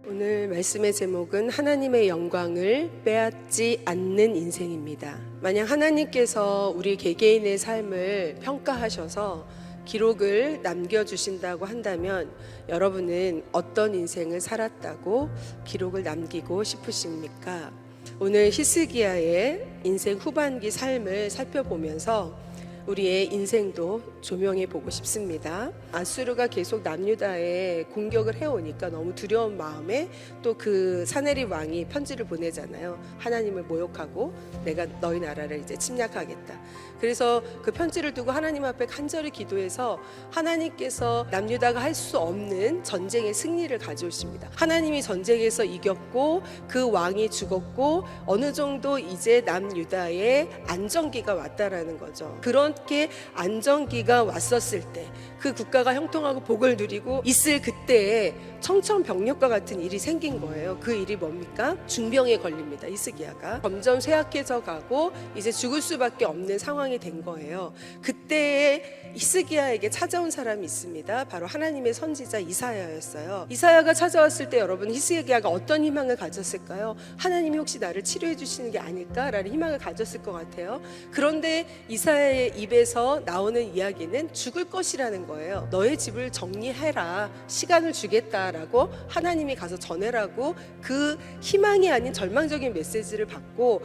오늘 말씀의 제목은 하나님의 영광을 빼앗지 않는 인생입니다. 만약 하나님께서 우리 개개인의 삶을 평가하셔서 기록을 남겨주신다고 한다면 여러분은 어떤 인생을 살았다고 기록을 남기고 싶으십니까? 오늘 히스기야의 인생 후반기 삶을 살펴보면서 우리의 인생도 조명해 보고 싶습니다. 아수르가 계속 남유다에 공격을 해오니까 너무 두려운 마음에 또 그 사네립 왕이 편지를 보내잖아요. 하나님을 모욕하고 내가 너희 나라를 이제 침략하겠다. 그래서 그 편지를 두고 하나님 앞에 간절히 기도해서 하나님께서 남유다가 할 수 없는 전쟁의 승리를 가져오십니다. 하나님이 전쟁에서 이겼고 그 왕이 죽었고 어느 정도 이제 남유다에 안정기가 왔다라는 거죠. 그렇게 안정기가 왔었을 때 그 국가가 형통하고 복을 누리고 있을 그때에 청천벽력과 같은 일이 생긴 거예요. 그 일이 뭡니까? 중병에 걸립니다. 히스기야가 점점 쇠약해져 가고 이제 죽을 수밖에 없는 상황이 된 거예요. 그때에 히스기야에게 찾아온 사람이 있습니다. 바로 하나님의 선지자 이사야였어요. 이사야가 찾아왔을 때 여러분 히스기야가 어떤 희망을 가졌을까요? 하나님이 혹시 나를 치료해 주시는 게 아닐까라는 희망을 가졌을 것 같아요. 그런데 이사야의 입에서 나오는 이야기는 죽을 것이라는 거예요. 너의 집을 정리해라, 시간을 주겠다라고 하나님이 가서 전해라고 그 희망이 아닌 절망적인 메시지를 받고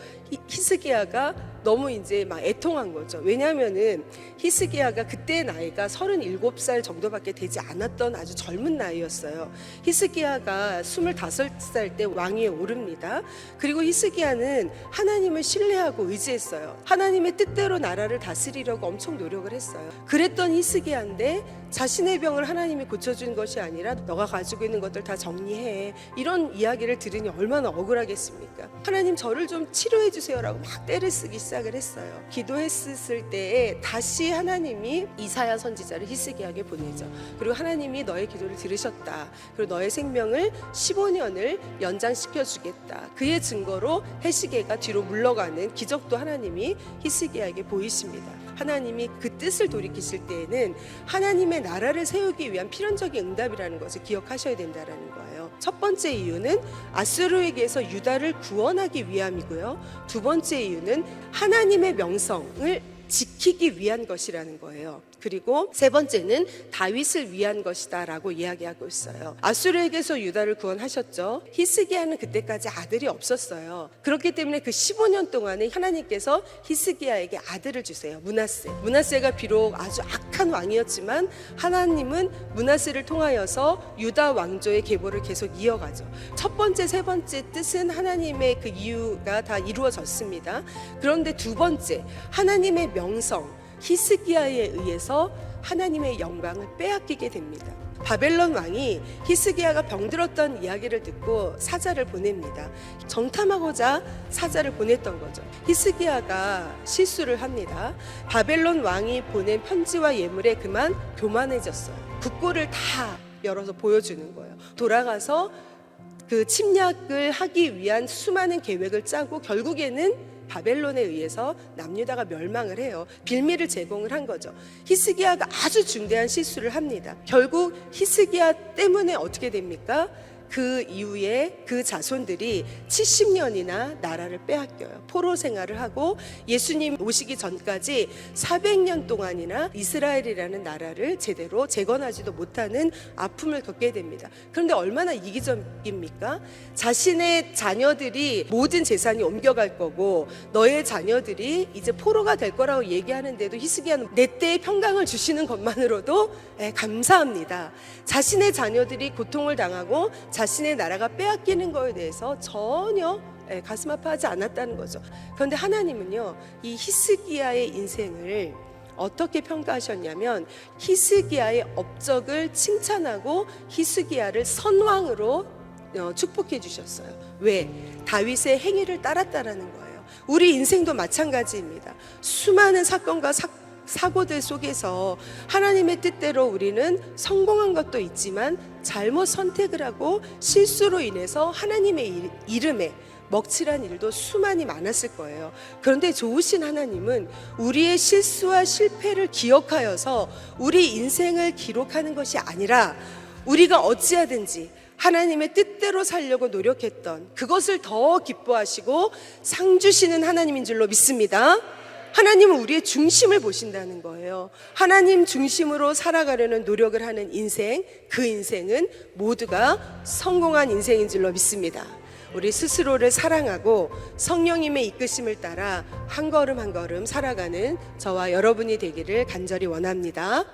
히스기야가 너무 이제 막 애통한 거죠. 왜냐하면은 히스기야가 그때 나이가 37살 정도밖에 되지 않았던 아주 젊은 나이였어요. 히스기야가 25살 때 왕위에 오릅니다. 그리고 히스기야는 하나님을 신뢰하고 의지했어요. 하나님의 뜻대로 나라를 다스리려고 엄청 노력을 했어요. 그랬던 히스기야인데 자신의 병을 하나님이 고쳐준 것이 아니라 너가 가지고 있는 것들 다 정리해, 이런 이야기를 들으니 얼마나 억울하겠습니까? 하나님 저를 좀 치료해 주세요라고 막 떼를 쓰기 시작을 했어요. 기도했을 때에 다시 하나님이 이사야 선지자를 히스기야에게 보내죠. 그리고 하나님이 너의 기도를 들으셨다. 그리고 너의 생명을 15년을 연장시켜 주겠다. 그의 증거로 해시계가 뒤로 물러가는 기적도 하나님이 히스기야에게 보이십니다. 하나님이 그 뜻을 돌이키실 때에는 하나님의 나라를 세우기 위한 필연적인 응답이라는 것을 기억하셔야 된다는 거예요. 첫 번째 이유는 아수르에게서 유다를 구원하기 위함이고요. 두 번째 이유는 하나님의 명성을 지키기 위한 것이라는 거예요. 그리고 세 번째는 다윗을 위한 것이다 라고 이야기하고 있어요. 아수르에게서 유다를 구원하셨죠. 히스기야는 그때까지 아들이 없었어요. 그렇기 때문에 그 15년 동안에 하나님께서 히스기야에게 아들을 주세요. 므낫세가 비록 아주 악한 왕이었지만 하나님은 므낫세를 통하여서 유다 왕조의 계보를 계속 이어가죠. 첫 번째, 세 번째 뜻은 하나님의 그 이유가 다 이루어졌습니다. 그런데 두 번째, 하나님의 명성, 히스기야에 의해서 하나님의 영광을 빼앗기게 됩니다. 바벨론 왕이 히스기야가 병들었던 이야기를 듣고 사자를 보냅니다. 정탐하고자 사자를 보냈던 거죠. 히스기야가 실수를 합니다. 바벨론 왕이 보낸 편지와 예물에 그만 교만해졌어요. 국고를 다 열어서 보여주는 거예요. 돌아가서 그 침략을 하기 위한 수많은 계획을 짜고 결국에는 바벨론에 의해서 남유다가 멸망을 해요. 빌미를 제공을 한 거죠. 히스기야가 아주 중대한 실수를 합니다. 결국 히스기야 때문에 어떻게 됩니까? 그 이후에 그 자손들이 70년이나 나라를 빼앗겨요. 포로 생활을 하고 예수님 오시기 전까지 400년 동안이나 이스라엘이라는 나라를 제대로 재건하지도 못하는 아픔을 겪게 됩니다. 그런데 얼마나 이기적입니까? 자신의 자녀들이 모든 재산이 옮겨갈 거고 너의 자녀들이 이제 포로가 될 거라고 얘기하는데도 히스기야는 내 때의 평강을 주시는 것만으로도 감사합니다. 자신의 자녀들이 고통을 당하고 자신의 나라가 빼앗기는 거에 대해서 전혀 가슴 아파하지 않았다는 거죠. 그런데 하나님은요, 이 히스기야의 인생을 어떻게 평가하셨냐면 히스기야의 업적을 칭찬하고 히스기야를 선왕으로 축복해 주셨어요. 왜? 다윗의 행위를 따랐다라는 거예요. 우리 인생도 마찬가지입니다. 수많은 사건과 사고들 속에서 하나님의 뜻대로 우리는 성공한 것도 있지만 잘못 선택을 하고 실수로 인해서 하나님의 이름에 먹칠한 일도 수많이 많았을 거예요. 그런데 좋으신 하나님은 우리의 실수와 실패를 기억하여서 우리 인생을 기록하는 것이 아니라 우리가 어찌하든지 하나님의 뜻대로 살려고 노력했던 그것을 더 기뻐하시고 상 주시는 하나님인 줄로 믿습니다. 하나님은 우리의 중심을 보신다는 거예요. 하나님 중심으로 살아가려는 노력을 하는 인생, 그 인생은 모두가 성공한 인생인 줄로 믿습니다. 우리 스스로를 사랑하고 성령님의 이끄심을 따라 한 걸음 한 걸음 살아가는 저와 여러분이 되기를 간절히 원합니다.